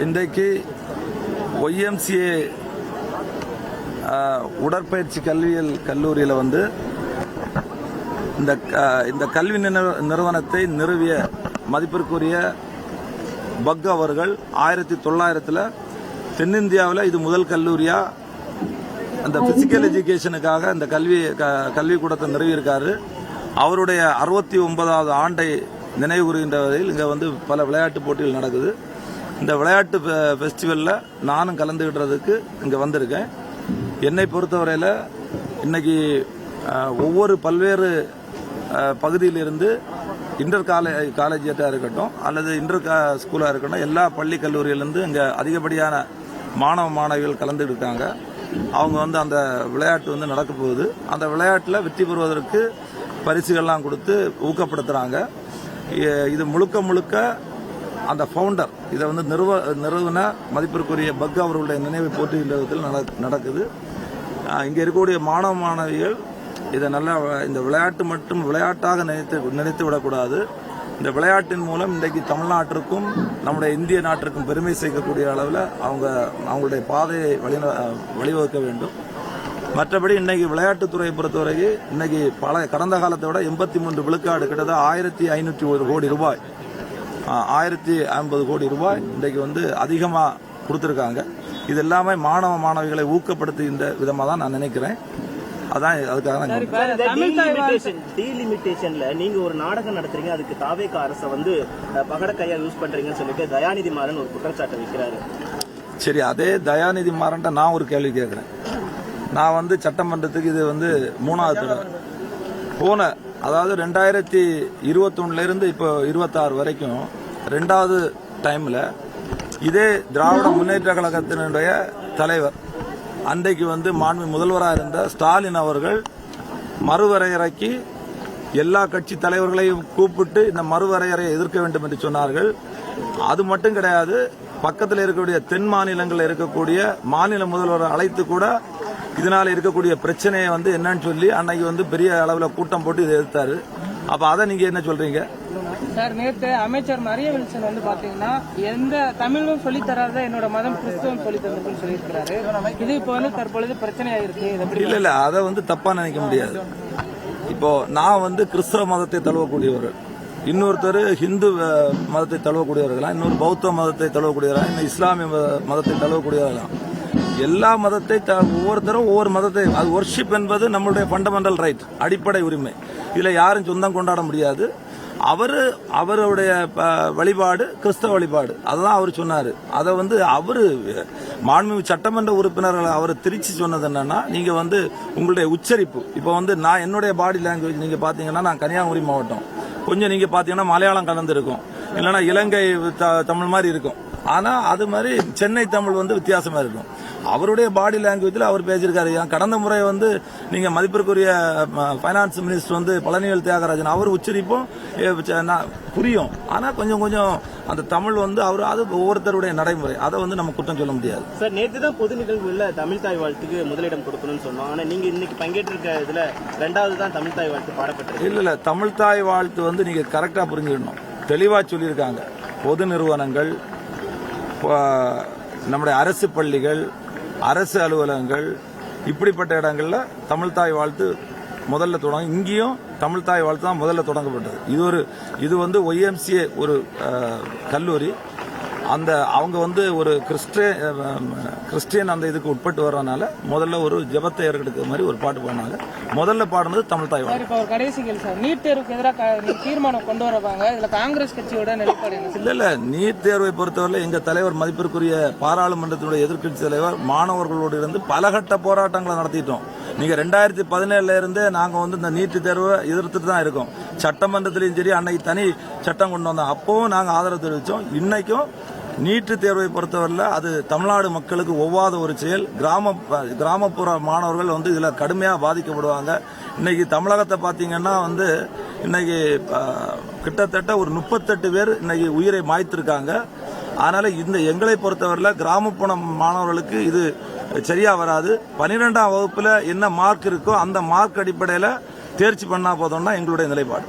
இன்றைக்கு ஒய்எம்சிஏ உடற்பயிற்சி கல்வியியல் கல்லூரியில் வந்து இந்த கல்வி நிறுவனத்தை நிறுவிய மதிப்பிற்குரிய பக் அவர்கள் 1900 தென்னிந்தியாவில் இது முதல் கல்லூரியா அந்த பிசிக்கல் எஜுகேஷனுக்காக இந்த கல்விக்கூடத்தை நிறுவியிருக்காரு. அவருடைய 69வது ஆண்டை நினைவு கூறுகின்ற வகையில் இங்கே வந்து பல விளையாட்டு போட்டிகள் நடக்குது. இந்த விளையாட்டு ஃபெஸ்டிவலில் நானும் கலந்துகிட்டதுக்கு இங்கே வந்திருக்கேன். என்னை பொறுத்தவரையில் இன்னைக்கு ஒவ்வொரு பல்வேறு பகுதியிலிருந்து இன்டர் காலேஜாக இருக்கட்டும் அல்லது இன்டர் ஸ்கூலாக இருக்கட்டும், எல்லா பள்ளி கல்லூரியிலிருந்து இங்கே அதிகப்படியான மாணவிகள் கலந்துட்டு இருக்காங்க. அவங்க வந்து அந்த விளையாட்டு வந்து நடக்க போகுது. அந்த விளையாட்டில் வெற்றி பெறுவதற்கு பரிசுகள்லாம் கொடுத்து ஊக்கப்படுத்துகிறாங்க. இது முழுக்க அந்த ஃபவுண்டர் இதை வந்து நிறுவன மதிப்பிற்குரிய பக் அவர்களுடைய நினைவை போற்றுகின்ற விதத்தில் நடக்குது. இங்கே இருக்கக்கூடிய மாணவிகள் இதை நல்லா இந்த விளையாட்டு மட்டும் விளையாட்டாக நினைத்து விடக்கூடாது. இந்த விளையாட்டின் மூலம் இன்றைக்கு தமிழ்நாட்டிற்கும் நம்முடைய இந்திய நாட்டிற்கும் பெருமை சேர்க்கக்கூடிய அளவில் அவங்களுடைய பாதையை வழிவகுக்க வேண்டும். மற்றபடி இன்னைக்கு விளையாட்டுத்துறையை பொறுத்தவரைக்கும் இன்னைக்கு கடந்த காலத்தை விட 83 விழுக்காடு கிட்டத்தட்ட 1501 கோடி ரூபாய் 1050 கோடி ரூபாய் இன்றைக்கு வந்து அதிகமாக கொடுத்துருக்காங்க. இது எல்லாமே மாணவிகளை ஊக்கப்படுத்துகின்ற விதமாக தான் நான் நினைக்கிறேன். அதான் அதுக்காக நீங்க ஒரு நாடகம் நடத்துறீங்க, அதுக்கு தாவேக அரசை வந்து பகடக்கையா யூஸ் பண்றீங்கன்னு சொல்லிட்டு தயாநிதி மாறன் ஒரு குற்றச்சாட்டு வைக்கிறாரு. சரி, அதே தயாநிதி மாறன்ட்ட நான் ஒரு கேள்வி கேட்கிறேன். நான் வந்து சட்டமன்றத்துக்கு இது வந்து 3வது தடவை போன, அதாவது 2021 இருந்து இப்போ 26 வரைக்கும் 2வது டைம்ல இதே திராவிட முன்னேற்ற கழகத்தினுடைய தலைவர் அன்றைக்கு வந்து மாண்பு முதல்வராக இருந்த ஸ்டாலின் அவர்கள் மறுவரையறைக்கு எல்லா கட்சி தலைவர்களையும் கூப்பிட்டு இந்த மறுவரையறையை எதிர்க்க வேண்டும் என்று சொன்னார்கள். அது மட்டும் கிடையாது, பக்கத்தில் இருக்கக்கூடிய தென் மாநிலங்களில் இருக்கக்கூடிய மாநில முதல்வரை அழைத்து கூட இதனால இருக்கக்கூடிய பிரச்சனையை வந்து என்னன்னு சொல்லி அன்னைக்கு வந்து பெரிய அளவில் கூட்டம் போட்டு இதை எதிர்த்தாரு. அப்ப அதை நீங்க என்ன சொல்றீங்க சார்? நேற்று அமைச்சர் மரிய வில்சன் வந்து பாத்தீங்கன்னா எந்த தமிழும் சொல்லி தராத என்னோட மதம் கிறிஸ்தவம் சொல்லி தந்ததுன்னு சொல்லியிருக்கிறாரு. இது இப்போ வந்து தற்பொழுது பிரச்சனையாயிருக்கு. இல்ல அதை வந்து தப்பா நினைக்க முடியாது. இப்போ நான் வந்து கிறிஸ்தவ மதத்தை தழுவக்கூடியவர், இன்னொருத்தர் ஹிந்து மதத்தை தழுவக்கூடியவர்களா, இன்னொரு பௌத்த மதத்தை தழுவக்கூடியவர்களா, இன்னும் இஸ்லாமிய மதத்தை தழுவக்கூடியவர்களா, எல்லா மதத்தை ஒவ்வொருத்தரும் ஒவ்வொரு மதத்தை, அது வொர்ஷிப் என்பது நம்மளுடைய ஃபண்டமெண்டல் ரைட், அடிப்படை உரிமை. இதுல யாரும் சொந்தம் கொண்டாட முடியாது. அவருடைய வழிபாடு கிறிஸ்தவ வழிபாடு, அதுதான் அவர் சொன்னாரு. அதை வந்து அவரு மாண்புமிகு சட்டமன்ற உறுப்பினர்கள் அவர் திருச்சி சொன்னது என்னன்னா, நீங்க வந்து உங்களுடைய உச்சரிப்பு, இப்ப வந்து நான் என்னுடைய பாடி லாங்குவேஜ் நீங்க பாத்தீங்கன்னா நான் கன்னியாகுமரி மாவட்டம், கொஞ்சம் நீங்க பாத்தீங்கன்னா மலையாளம் கலந்து இருக்கும், இல்லைன்னா இலங்கை தமிழ் மாதிரி இருக்கும். ஆனா அது மாதிரி சென்னை தமிழ் வந்து வித்தியாசமா இருக்கும். அவருடைய பாடி லாங்குவேஜ்ல அவர் பேசியிருக்காரு. கடந்த முறை வந்து நீங்க மதிப்பிற்குரிய பைனான்ஸ் மினிஸ்டர் வந்து பழனிவேல் தியாகராஜன் அவர் உச்சரிப்பும் புரியும். ஆனா கொஞ்சம் அந்த தமிழ் வந்து அது ஒவ்வொருத்தருடைய நடைமுறை, அதை வந்து நம்ம குற்றம் சொல்ல முடியாது. சார், நேற்று தான் பொது நிகழ்வுல தமிழ் தாய் வாழ்த்துக்கு முதலிடம் கொடுக்கணும்னு சொன்னோம். ஆனா நீங்க இன்னைக்கு பங்கேற்றிருக்க இதுல 2வது தான் தமிழ் தாய் வாழ்த்து பாடப்பட்டிருக்கு. இல்ல தமிழ் தாய் வாழ்த்து வந்து நீங்க கரெக்டா புரிஞ்சுக்கணும். தெளிவா சொல்லியிருக்காங்க. பொது நிறுவனங்கள், நம்முடைய அரசு பள்ளிகள், அரசு அலுவலகங்கள், இப்படிப்பட்ட இடங்கள்ல தமிழ் தாய் வாழ்த்து முதல்ல தொடங்கும். இங்கேயும் தமிழ் தாய் வாழ்த்து தான் முதல்ல தொடங்கப்பட்டது. இது வந்து ஒய்எம்சிஏ ஒரு கல்லூரி. அவங்க வந்து ஒரு கிறிஸ்டியன் அந்த இதுக்கு உட்பட்டு வர்றதுனால முதல்ல ஒரு ஜெபத்தை ஏற்கெடுக்கிற மாதிரி ஒரு பாட்டு பாடினாங்க. முதல்ல பாடுனது தமிழ் தாய் வாழ்த்து. இப்போ கடைசி கேள்வி சார், நீட் தேர்வுக்கு எதிராக தீர்மானம் கொண்டு வரவாங்க, இதுல காங்கிரஸ் கட்சியோட நிலைப்பாடு என்ன? இல்ல நீட் தேர்வை பொறுத்தவரை எங்க தலைவர் மதிப்பிற்குரிய பாராளுமன்றத்தினுடைய எதிர்க்கட்சி தலைவர் மாணவர்களோடு இருந்து பலகட்ட போராட்டங்களை நடத்திட்டோம். நீங்க 2017 இருந்தே நாங்க வந்து இந்த நீட் தேர்வை எதிர்த்துட்டு தான் இருக்கோம். சட்டமன்றத்திலையும் சரி, அன்னைக்கு தனி சட்டம் கொண்டு வந்தோம், அப்பவும் நாங்க ஆதரவு தெரிவித்தோம். இன்னைக்கும் நீட்டு தேர்வை பொறுத்தவரையில் அது தமிழ்நாடு மக்களுக்கு ஒவ்வாத ஒரு செயல். கிராமப்புற மாணவர்கள் வந்து இதுல கடுமையா பாதிக்கப்படுவாங்க. இன்னைக்கு தமிழகத்தை பாத்தீங்கன்னா வந்து இன்னைக்கு கிட்டத்தட்ட ஒரு 38 பேர் இன்னைக்கு உயிரை மாய்த்திருக்காங்க. அதனால எங்களை பொறுத்தவரையில் கிராமப்புற மாணவர்களுக்கு இது சரியா வராது. 12ஆம் வகுப்புல என்ன மார்க் இருக்கோ அந்த மார்க் அடிப்படையில் தேர்ச்சி பண்ணா போதும்னா எங்களுடைய நிலைப்பாடு.